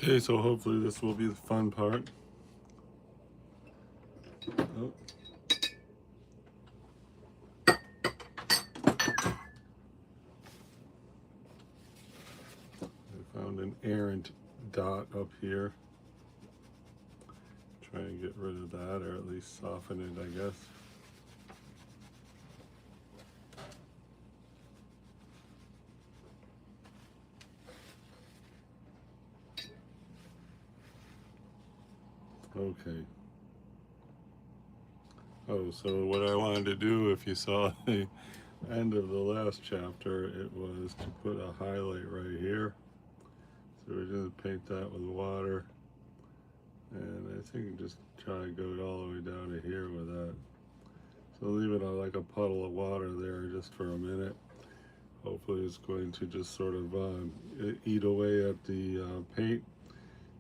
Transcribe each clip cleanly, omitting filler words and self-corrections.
Okay, so hopefully this will be the fun part. Oh. I found an errant dot up here. Try and get rid of that, or at least soften it, I guess. Okay. Oh, so what I wanted to do, if you saw the end of the last chapter, it was to put a highlight right here. So we're going to paint that with water. And I think just try and go all the way down to here with that. So leave it like a puddle of water there just for a minute. Hopefully it's going to just sort of eat away at the paint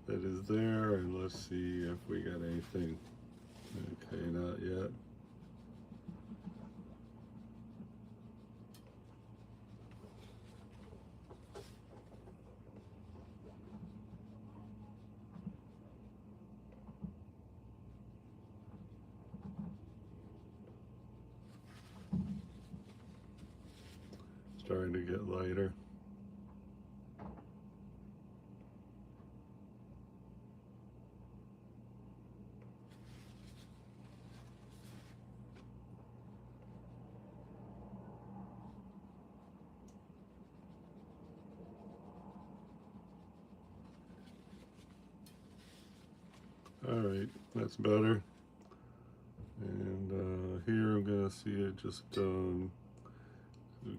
that is there, and let's see if we got anything. Okay, not yet. Starting to get lighter. All right, that's better. And here I'm gonna see it just, we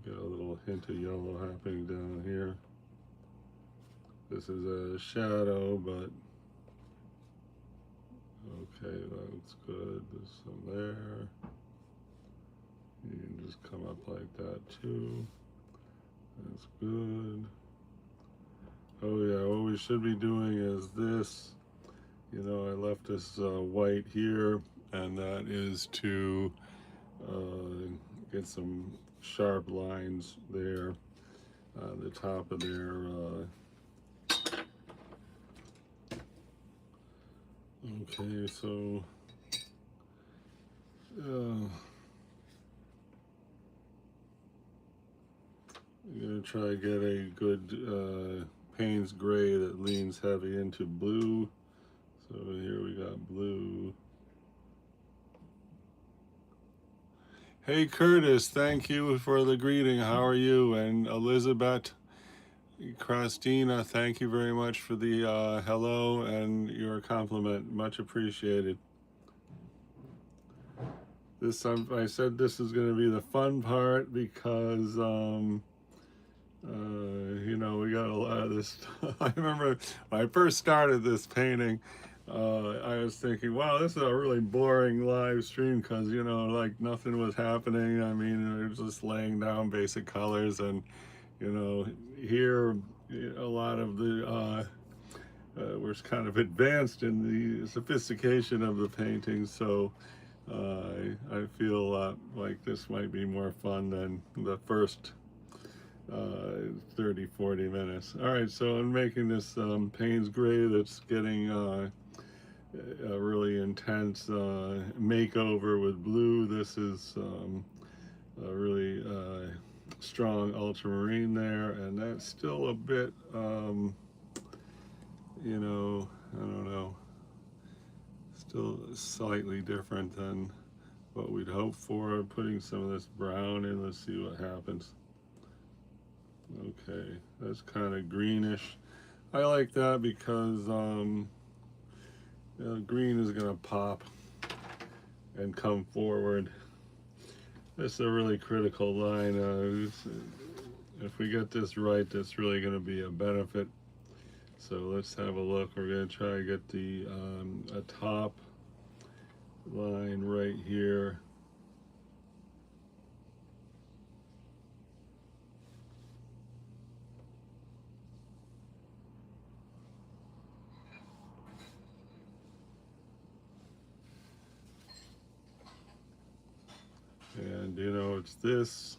got a little hint of yellow happening down here. This is a shadow, but okay, that's good. There's some there. You can just come up like that too. That's good. Oh yeah, what we should be doing is this. You know, I left this white here, and that is to get some sharp lines there on the top of their okay, so I'm gonna try to get a good Payne's gray that leans heavy into blue. So here we got blue. Hey Curtis, thank you for the greeting. How are you? And Elizabeth Christina, thank you very much for the hello and your compliment. Much appreciated. I said this is going to be the fun part because you know, we got a lot of this. I remember when I first started this painting, I was thinking, wow, this is a really boring live stream because, you know, like nothing was happening. I mean, it was just laying down basic colors, and, you know, here a lot of the, we're kind of advanced in the sophistication of the painting, so I feel like this might be more fun than the first 30-40 minutes. All right, so I'm making this Payne's gray that's getting a really intense makeover with blue. This is a really strong ultramarine there, and that's still a bit you know, I don't know, still slightly different than what we'd hope for. Putting some of this brown in, let's see what happens. Okay, that's kind of greenish. I like that because green is going to pop and come forward. This is a really critical line. If we get this right, that's really going to be a benefit. So let's have a look. We're going to try to get the a top line right here. And you know, it's this.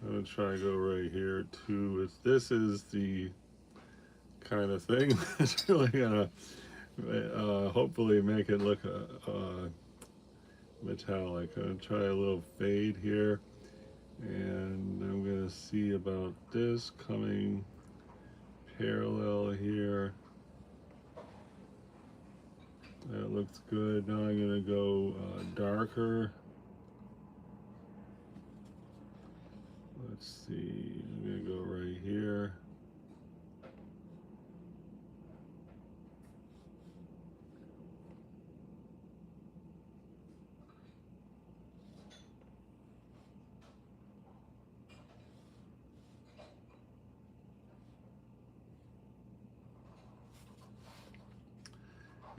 I'm gonna try to go right here too. This is the kind of thing. It's really gonna hopefully make it look metallic. I'm gonna try a little fade here, and I'm gonna see about this coming parallel here. That looks good. Now I'm gonna go darker. Let's see, I'm gonna go right here.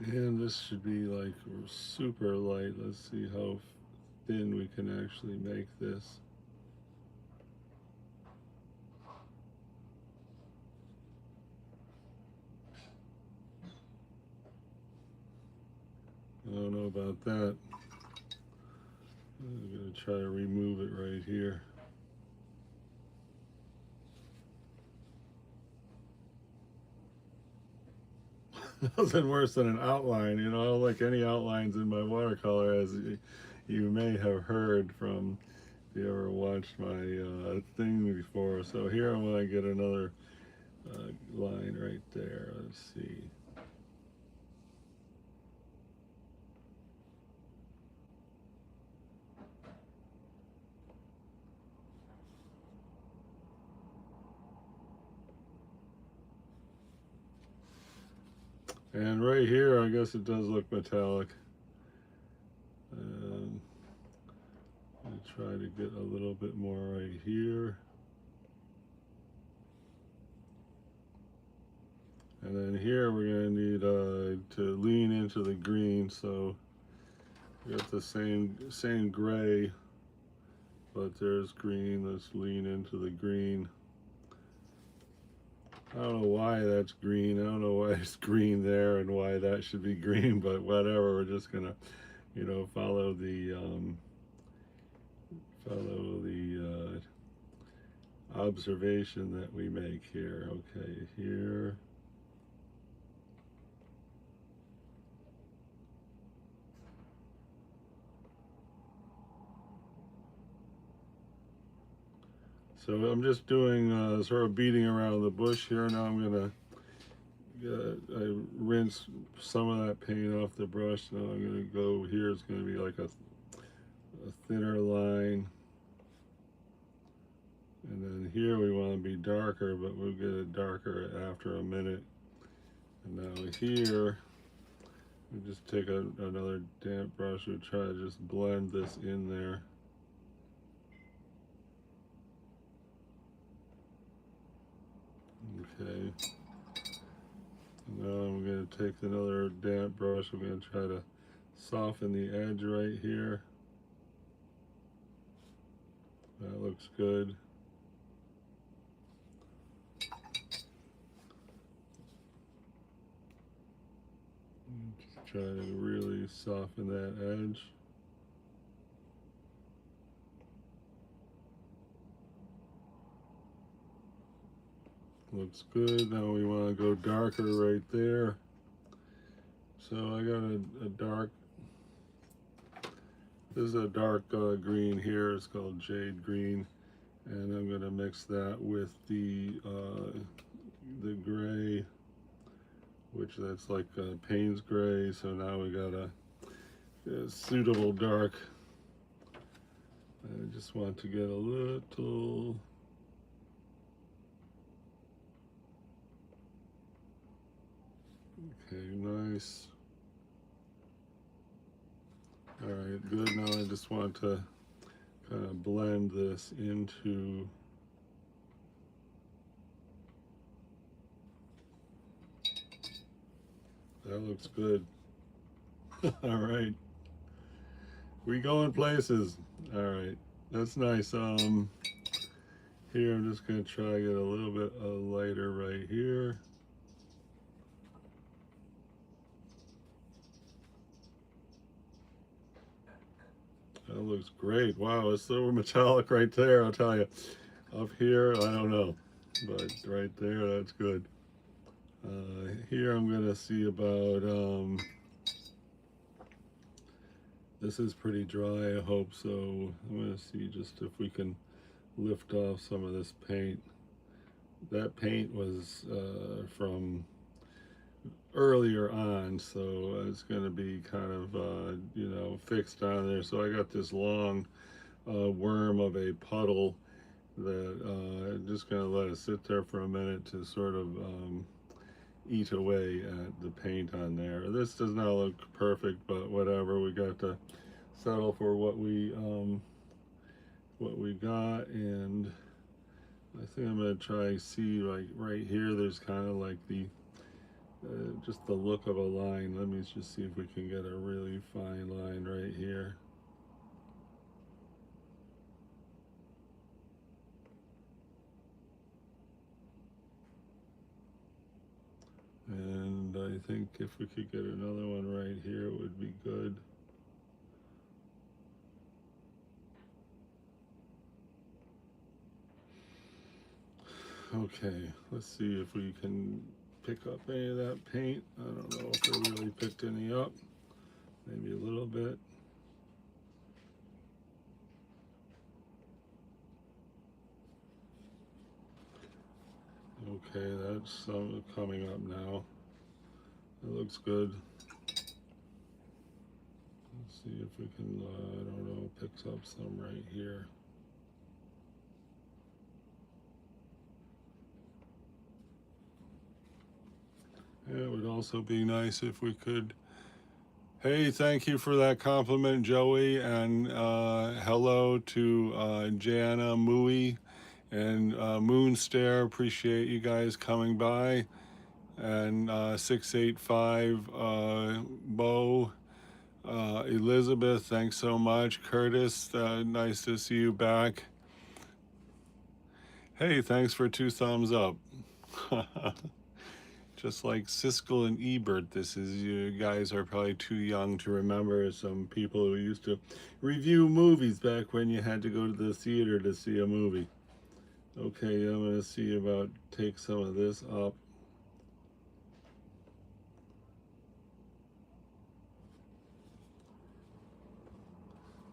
And this should be like super light. Let's see how thin we can actually make this. I don't know about that. I'm going to try to remove it right here. Nothing worse than an outline. You know, I don't like any outlines in my watercolor, as you may have heard from if you ever watched my thing before. So here I'm going to get another line right there. Let's see. And right here, I guess it does look metallic. I'll try to get a little bit more right here. And then here we're going to need to lean into the green, so we got the same gray, but there's green. Let's lean into the green. I don't know why that's green. I don't know why it's green there and why that should be green, but whatever. We're just gonna, you know, follow the observation that we make here. Okay, here. So I'm just doing sort of beating around the bush here. Now I'm gonna I rinse some of that paint off the brush. Now I'm gonna go here. It's gonna be like a thinner line, and then here we want to be darker, but we'll get it darker after a minute. And now here we just take another damp brush and try to just blend this in there. Okay. Now I'm going to take another damp brush. I'm going to try to soften the edge right here. That looks good. Just try to really soften that edge. Looks good. Now we want to go darker right there. So I got a dark, this is a dark green here. It's called jade green, and I'm going to mix that with the gray, which that's like Payne's gray. So now we got a suitable dark. I just want to get a little. Okay, nice. All right, good. Now I just want to kind of blend this into that. Looks good. All right, we going places. All right, that's nice. Here I'm just gonna try to get a little bit lighter right here. That looks great. Wow, it's so metallic right there, I'll tell you. Up here, I don't know, but right there, that's good. Here I'm going to see about, this is pretty dry, I hope so. I'm going to see just if we can lift off some of this paint. That paint was from earlier on, so it's going to be kind of, you know, fixed on there. So I got this long worm of a puddle that I'm just going to let it sit there for a minute to sort of eat away at the paint on there. This does not look perfect, but whatever. We got to settle for what we got, and I think I'm gonna try see like right here. There's kind of like the just the look of a line. Let me just see if we can get a really fine line right here. And I think if we could get another one right here, it would be good. Okay, let's see if we can pick up any of that paint. I don't know if I really picked any up. Maybe a little bit. Okay, that's some coming up now. It looks good. Let's see if we can, I don't know, pick up some right here. It would also be nice if we could. Hey, thank you for that compliment, Joey, and hello to Jana Mui and Moonstare. Appreciate you guys coming by. And 685 Bo, Elizabeth, thanks so much. Curtis, nice to see you back. Hey, thanks for 2 thumbs up. Just like Siskel and Ebert, this is, you guys are probably too young to remember some people who used to review movies back when you had to go to the theater to see a movie. Okay, I'm going to see about take some of this up.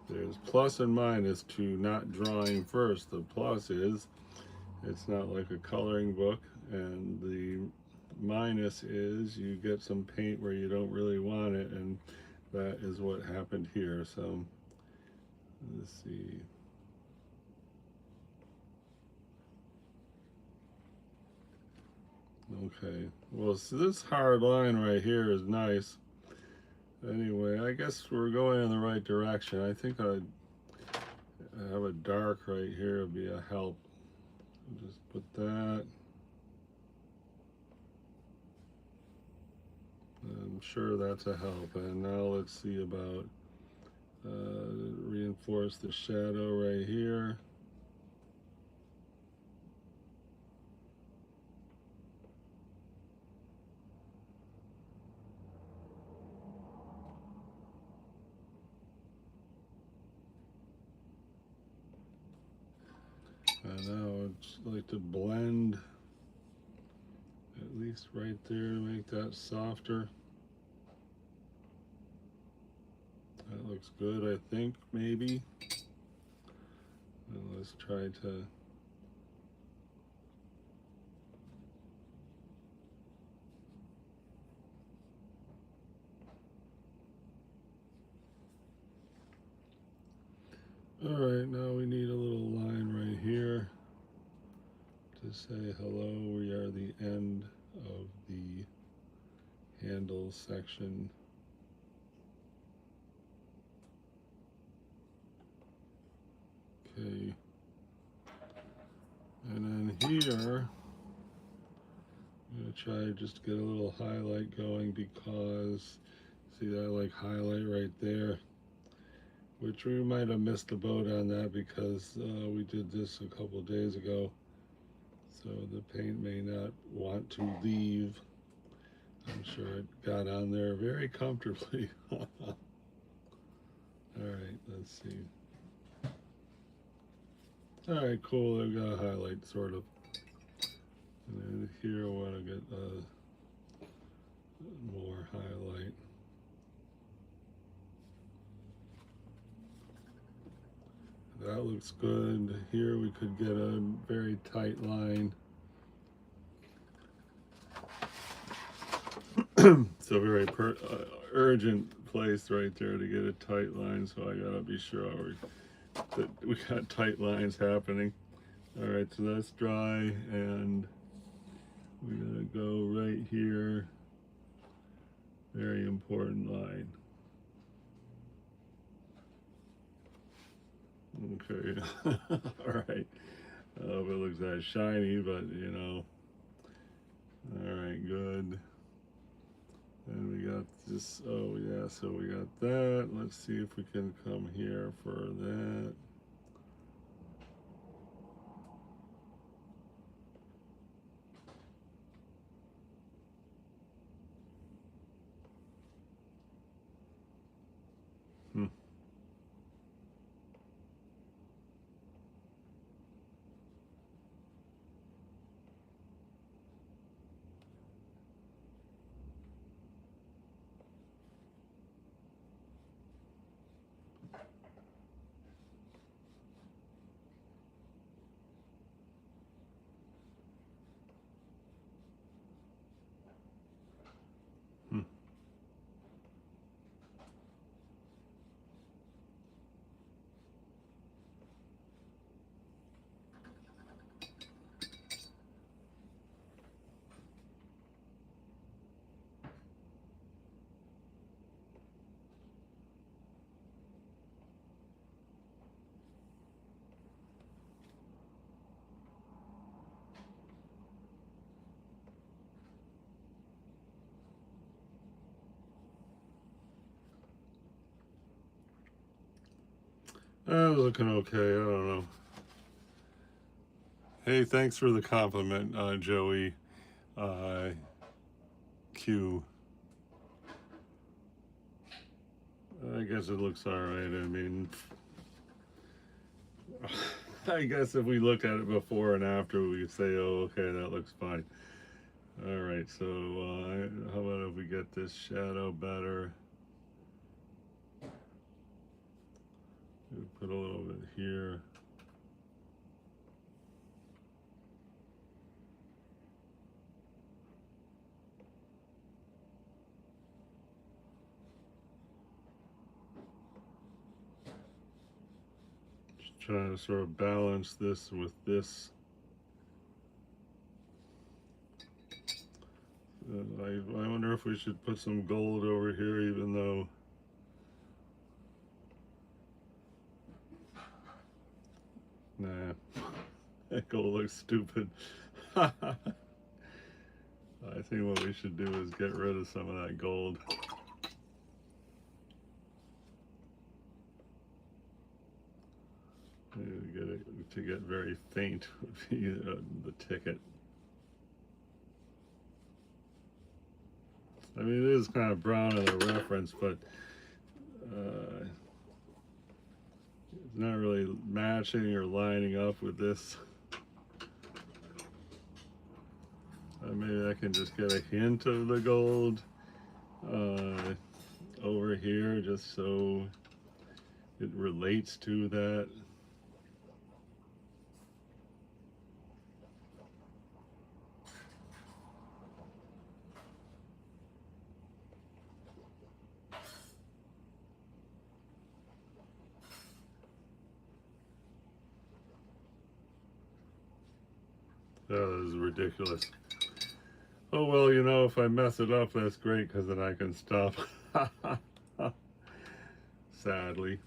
There's plus and minus to not drawing first. The plus is it's not like a coloring book, and the minus is you get some paint where you don't really want it, and that is what happened here. So let's see. Okay, well, so this hard line right here is nice. Anyway, I guess we're going in the right direction. I think I'd have a dark right here would be a help. Just put that. I'm sure that's a help. And now let's see about reinforce the shadow right here. And now I'd like to blend at least right there to make that softer. That looks good, I think, maybe. And let's try to all right, now we need a little line right here to say hello. We are the end of the handle section. Okay. And then here, I'm going to try just to get a little highlight going because, see that like highlight right there, which we might have missed the boat on that because we did this a couple days ago. So the paint may not want to leave. I'm sure it got on there very comfortably. All right, let's see. All right, cool. I've got a highlight, sort of. And then here I want to get more highlight. That looks good. Here we could get a very tight line. It's a very urgent place right there to get a tight line, so I gotta be sure that we got tight lines happening. All right, so that's dry, and we're gonna go right here. Very important line. Okay, all right. I don't know if it looks that shiny, but you know. All right, good. And we got this, oh yeah, so we got that. Let's see if we can come here for that. Hmm. Hmm. Looking okay, I don't know. Hey, thanks for the compliment, Joey. Q. I guess it looks all right. I mean, I guess if we look at it before and after, we could say, oh, okay, that looks fine. All right, so how about if we get this shadow better? We put a little bit here. Just trying to sort of balance this with this. I wonder if we should put some gold over here, even though nah, that gold looks stupid. I think what we should do is get rid of some of that gold. To get very faint would be the ticket. I mean, it is kind of brown in the reference, but it's not really matching or lining up with this. Maybe I can just get a hint of the gold over here, just so it relates to that. Oh, this is ridiculous. Oh, well, you know, if I mess it up, that's great, because then I can stop. Sadly.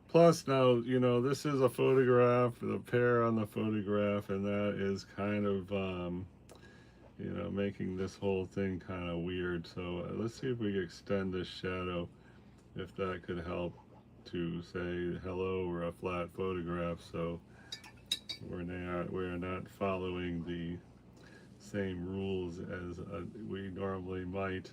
Plus, now, you know, this is a photograph, the pair on the photograph, and that is kind of, you know, making this whole thing kind of weird. So let's see if we can extend this shadow, if that could help to say hello, we're a flat photograph, so we're not following the same rules as we normally might.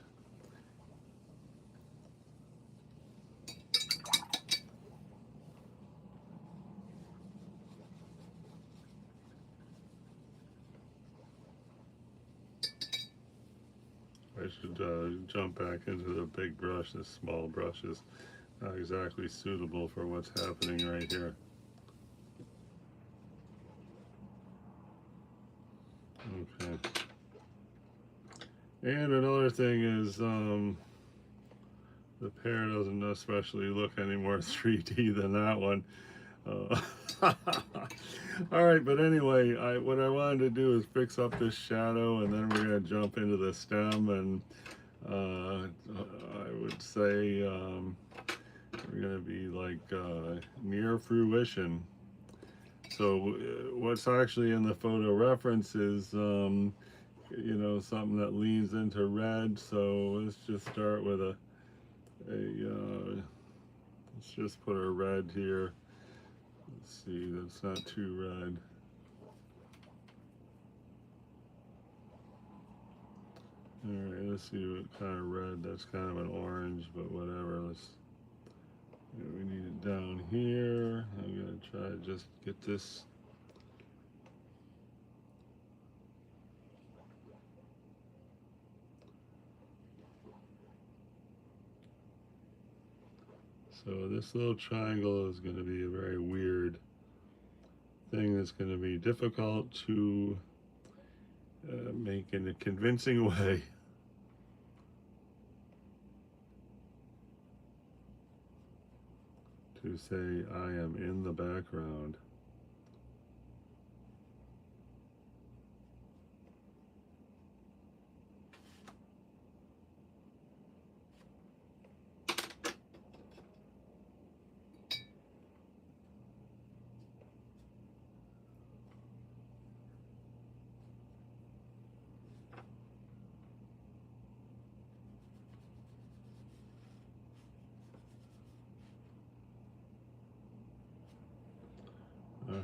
should jump back into the big brush. This small brush is not exactly suitable for what's happening right here. Okay. And another thing is the pear doesn't especially look any more 3D than that one. All right, but anyway, what I wanted to do is fix up this shadow, and then we're going to jump into the stem, and I would say we're going to be like near fruition. So what's actually in the photo reference is you know, something that leans into red. So let's just start with let's just put a red here. Let's see, that's not too red. All right, let's see what kind of red. That's kind of an orange, but whatever. We need it down here. I'm gonna try to just get this. So this little triangle is going to be a very weird thing that's going to be difficult to make in a convincing way. To say I am in the background. All right.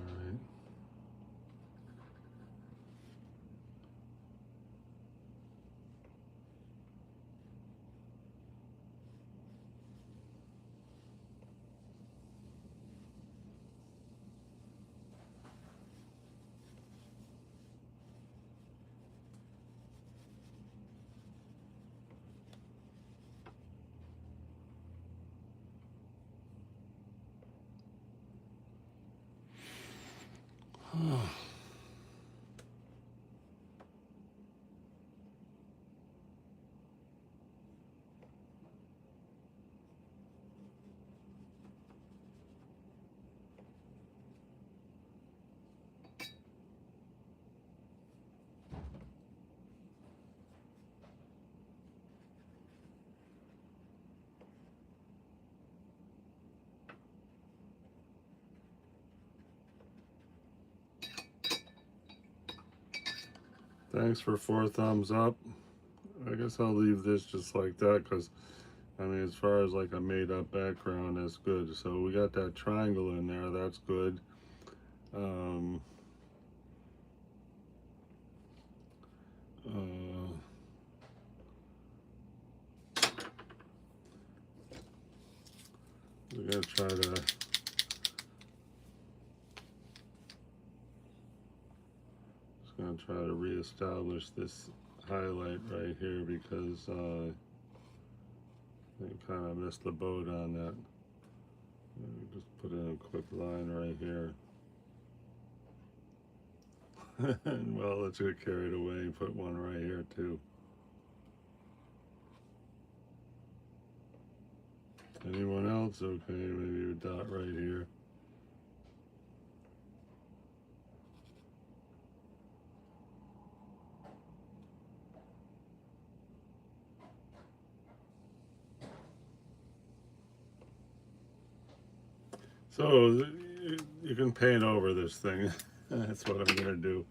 Thanks for 4 thumbs up. I guess I'll leave this just like that because, I mean, as far as like a made up background, that's good. So we got that triangle in there, that's good. We're going to try to try to reestablish this highlight right here because I kind of missed the boat on that. Just put in a quick line right here. Well, let's get carried away and put one right here too. Anyone else? Okay, maybe a dot right here. So you can paint over this thing. That's what I'm gonna do.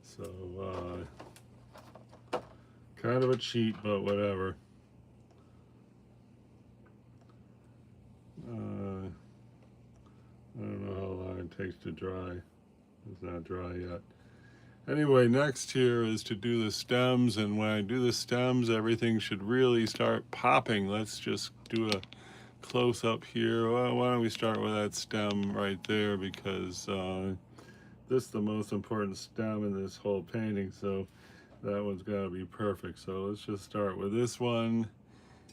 So kind of a cheat, but whatever. I don't know how long it takes to dry. It's not dry yet. Anyway, next here is to do the stems, and when I do the stems, everything should really start popping. Let's just do a close up here. Well, why don't we start with that stem right there, because this is the most important stem in this whole painting. So that one's got to be perfect. So let's just start with this one,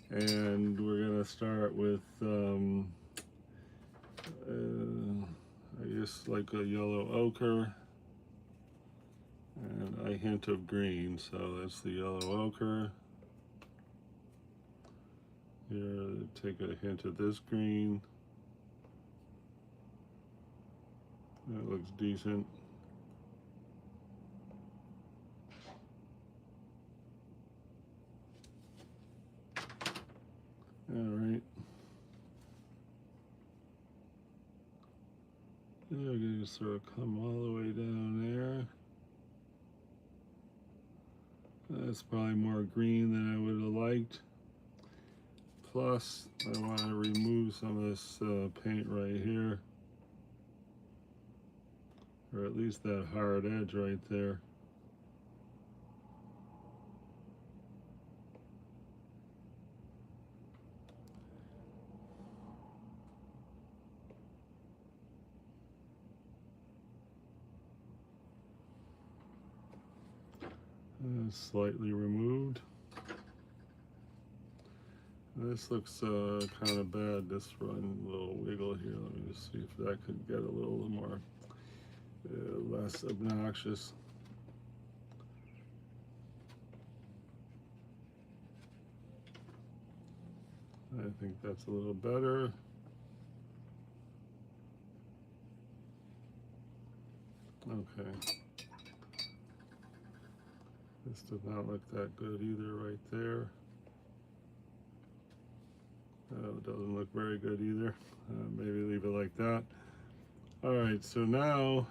and we're gonna start with I guess like a yellow ochre and a hint of green. So that's the yellow ochre. Here, take a hint of this green. That looks decent. All right. And I'm going to sort of come all the way down there. That's probably more green than I would have liked. Plus, I want to remove some of this paint right here. Or at least that hard edge right there. Slightly removed. This looks kind of bad, this run little wiggle here. Let me just see if that could get a little more less obnoxious. I think that's a little better. Okay. This does not look that good either right there. It doesn't look very good either. Maybe leave it like that. All right, so now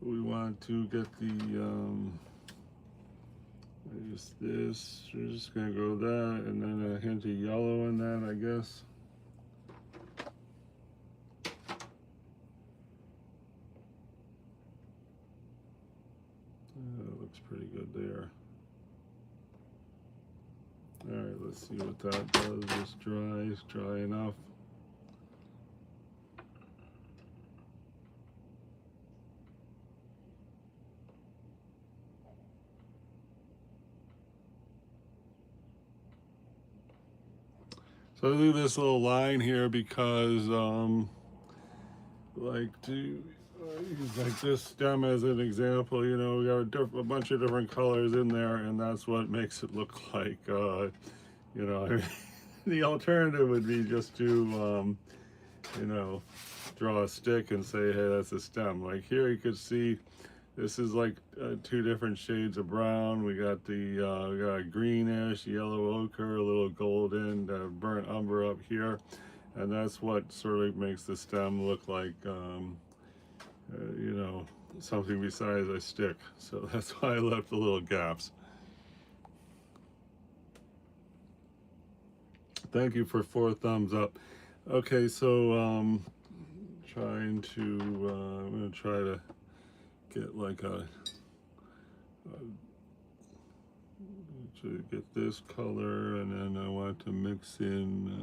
we want to get the, just this, we're just gonna go that, and then a hint of yellow in that, I guess. Looks pretty good there. All right, let's see what that does. Just dry enough. So I do this little line here because, like to use like this stem as an example, you know, we got a bunch of different colors in there, and that's what makes it look like, you know, the alternative would be just to, you know, draw a stick and say, hey, that's a stem. Like here you could see this is like two different shades of brown. We got the we got a greenish, yellow ochre, a little golden, burnt umber up here, and that's what sort of makes the stem look like, you know, something besides a stick. So that's why I left the little gaps. Thank you for 4 thumbs up. Okay, so I'm gonna try to get like to get this color, and then I want to mix in, I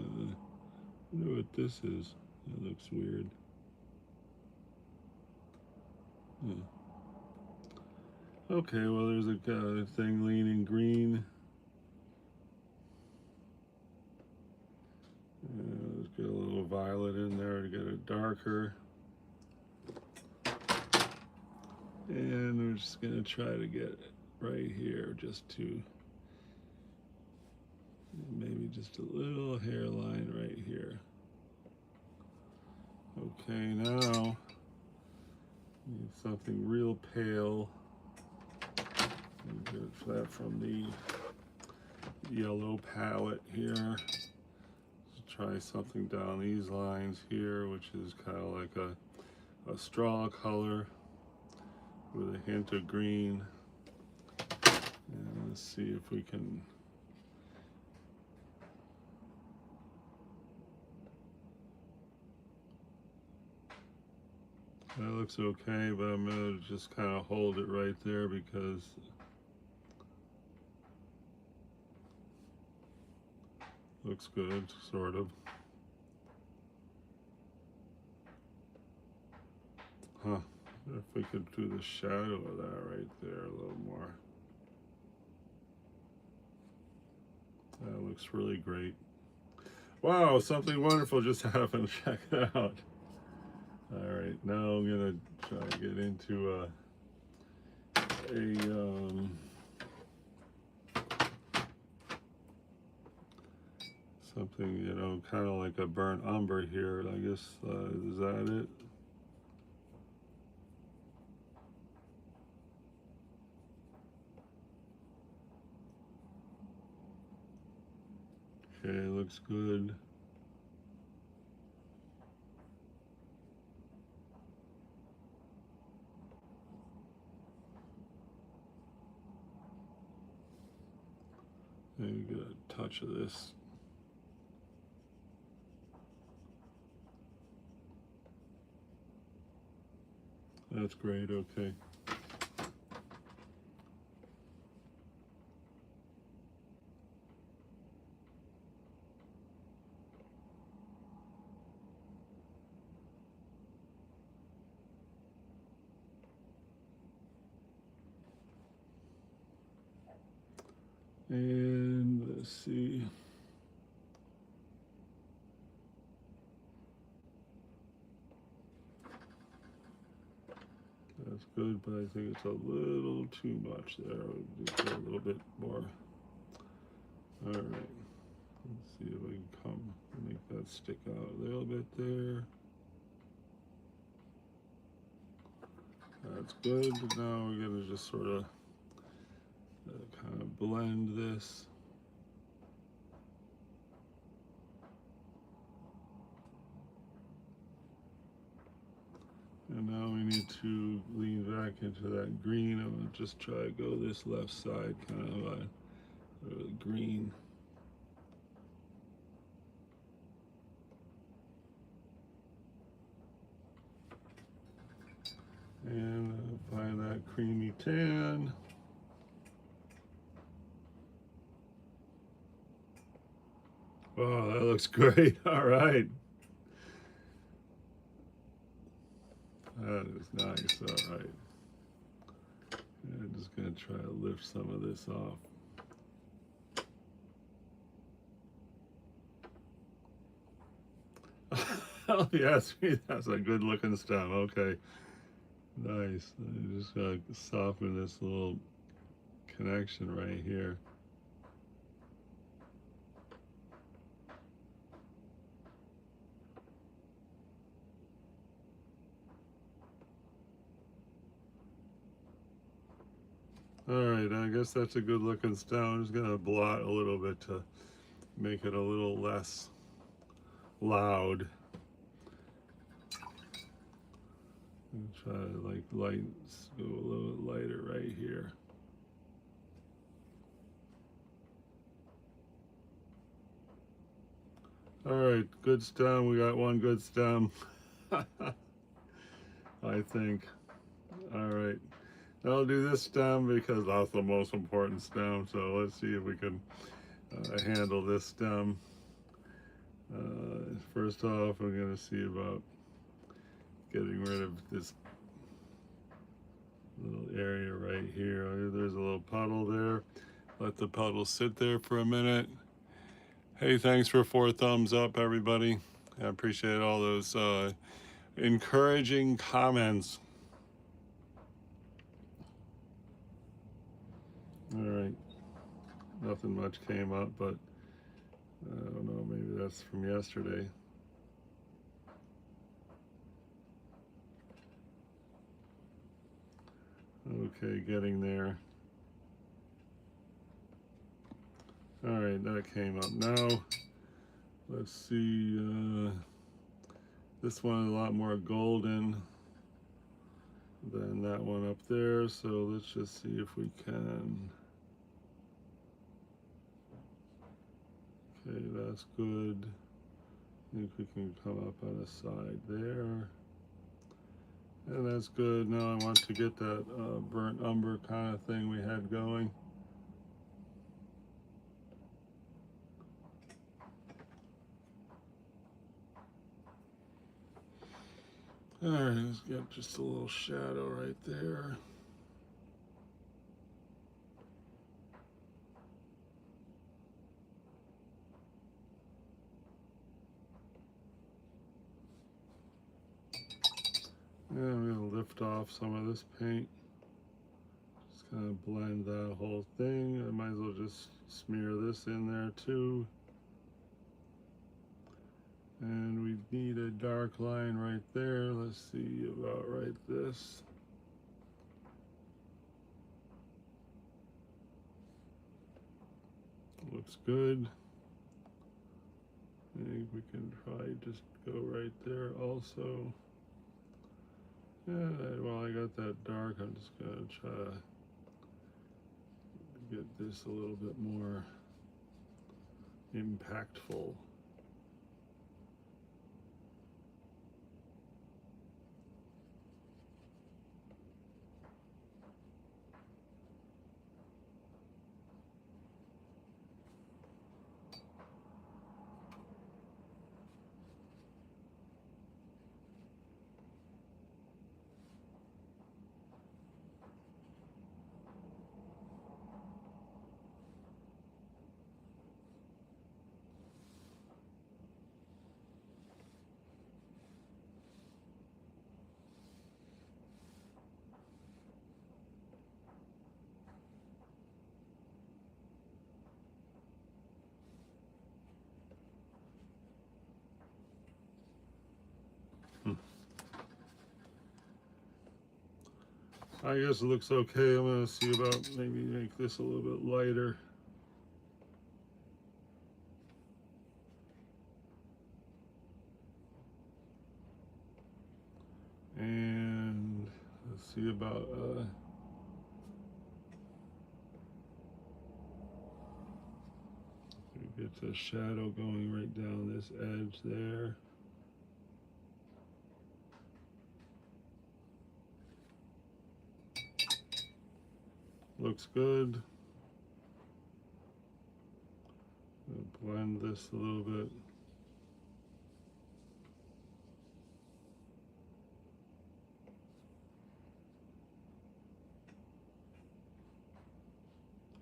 wonder what this is. That looks weird. Okay, well there's a thing leaning green. Let's get a little violet in there to get it darker. And we're just gonna try to get it right here, just to maybe just a little hairline right here. Okay, now need something real pale. And get that from the yellow palette here. Let's try something down these lines here, which is kind of like a straw color with a hint of green. And let's see if we can that looks okay, but I'm gonna just kind of hold it right there because looks good, sort of. Huh. If we could do the shadow of that right there a little more. That looks really great. Wow, something wonderful just happened. Check it out. All right, now I'm gonna try to get into a something, you know, kind of like a burnt umber here. I guess, is that it? Okay, looks good. Maybe get a touch of this. That's great, okay. And let's see. That's good, but I think it's a little too much there. I'll just go a little bit more. All right. Let's see if I can make that stick out a little bit there. That's good. Now we're going to just sort of kind of blend this. And now we need to lean back into that green. I'm going to just try to go this left side, kind of green. And find that creamy tan. Wow, that looks great. All right. That is nice. All right. I'm just going to try to lift some of this off. Oh, yes, that's a good looking stem. Okay. Nice. I'm just going to soften this little connection right here. All right, I guess that's a good looking stem. I'm just gonna blot a little bit to make it a little less loud. And try to like go a little lighter right here. All right, good stem. We got one good stem. I think. All right. I'll do this stem because that's the most important stem. So let's see if we can handle this stem. First off, I'm going to see about getting rid of this little area right here. There's a little puddle there. Let the puddle sit there for a minute. Hey, thanks for 4 thumbs up, everybody. I appreciate all those encouraging comments. All right, nothing much came up, but I don't know, maybe that's from yesterday. Okay, getting there. All right, that came up. Now, let's see, this one is a lot more golden than that one up there, so let's just see if we can. Okay, that's good. I think we can come up on the side there. And that's good. Now I want to get that burnt umber kind of thing we had going. All right, let's get just a little shadow right there. lift off some of this paint. Just kind of blend that whole thing. I might as well just smear this in there too. And we need a dark line right there. Let's see about right this. Looks good. I think we can probably just go right there also. Yeah, while I got that dark, I'm just gonna try to get this a little bit more impactful. I guess it looks okay. I'm gonna see about maybe make this a little bit lighter. And let's see about get the shadow going right down this edge there. Looks good. Blend this a little bit.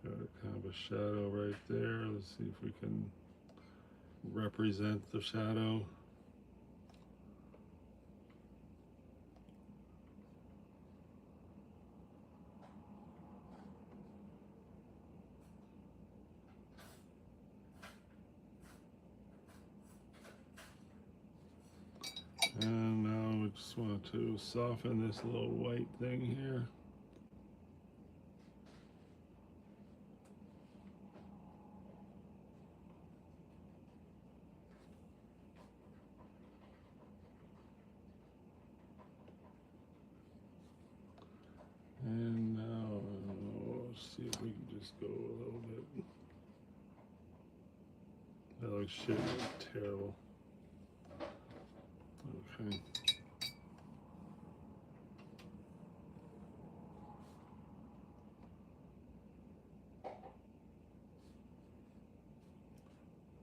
Got kind of a shadow right there. Let's see if we can represent the shadow. And now we just want to soften this little white thing here. And now let's see if we can just go a little bit. That looks shit terrible. Okay.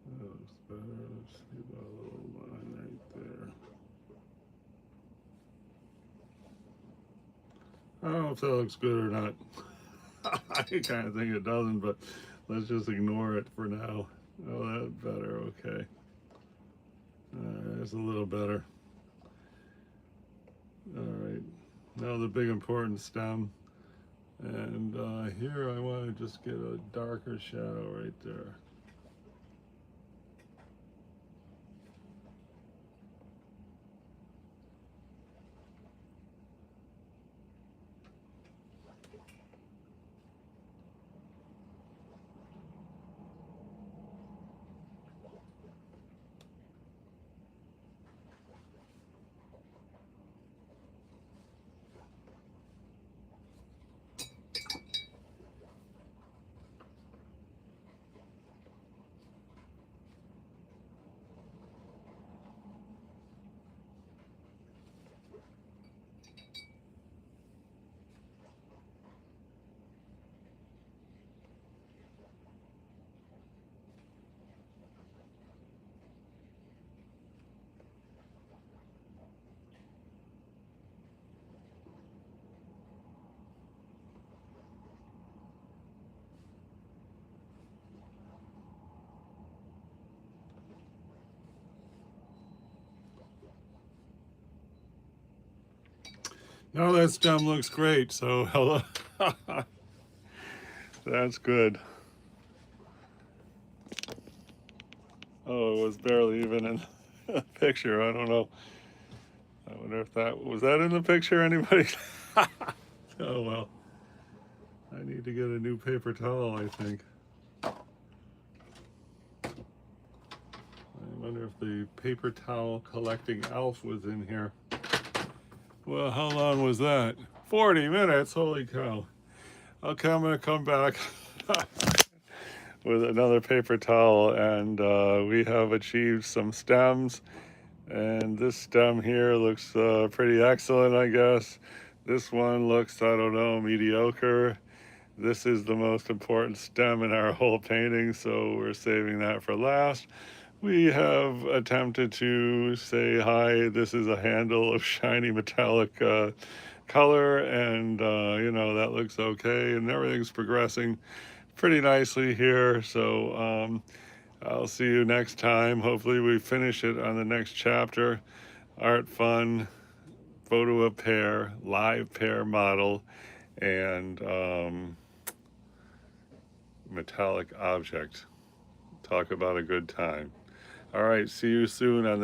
That looks better. Let's see about a little line right there. I don't know if that looks good or not. I kind of think it doesn't, but let's just ignore it for now. Oh, that's better. Okay. It's a little better. All right. Now the big important stem. And here I want to just get a darker shadow right there. Now that stem looks great, so hello. That's good. Oh, it was barely even in the picture. I don't know. I wonder if that was that in the picture. Anybody? Oh well. I need to get a new paper towel, I think. I wonder if the paper towel collecting elf was in here. Well, how long was that? 40 minutes. Holy cow. Okay, I'm going to come back with another paper towel, and we have achieved some stems. And this stem here looks pretty excellent, I guess. This one looks, I don't know, mediocre. This is the most important stem in our whole painting, so we're saving that for last. We have attempted to say hi. This is a handle of shiny metallic color, and you know, that looks okay, and everything's progressing pretty nicely here. So I'll see you next time. Hopefully we finish it on the next chapter. Art fun, photo of pear, live pear model, and metallic object. Talk about a good time. All right, see you soon on